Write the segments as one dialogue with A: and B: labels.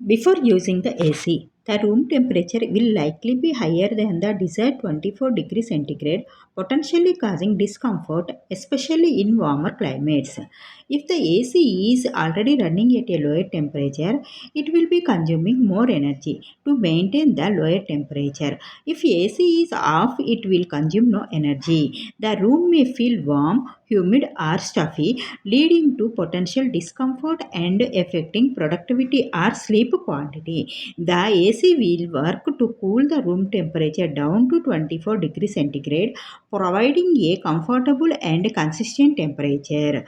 A: Before using the AC, the room temperature will likely be higher than the desired 24 degrees centigrade, potentially causing discomfort, especially in warmer climates. If the AC is already running at a lower temperature, it will be consuming more energy to maintain the lower temperature. If AC is off, it will consume no energy. The room may feel warm, humid, or stuffy, leading to potential discomfort and affecting productivity or sleep quality. The AC will work to cool the room temperature down to 24 degrees centigrade, providing a comfortable and consistent temperature.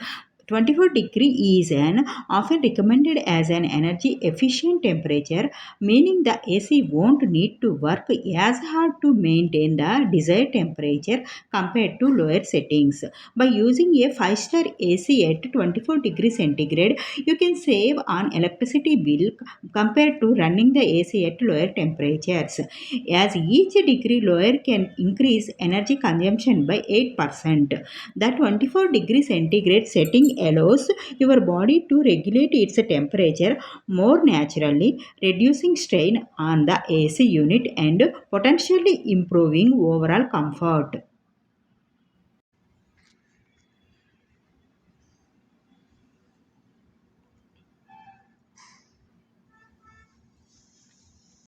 A: 24 degree is an often recommended as an energy efficient temperature, meaning the AC won't need to work as hard to maintain the desired temperature compared to lower settings. By using a 5-star AC at 24 degrees centigrade, you can save on electricity bill compared to running the AC at lower temperatures, as each degree lower can increase energy consumption by 8%. The 24 degree centigrade setting allows your body to regulate its temperature more naturally, reducing strain on the AC unit and potentially improving overall comfort.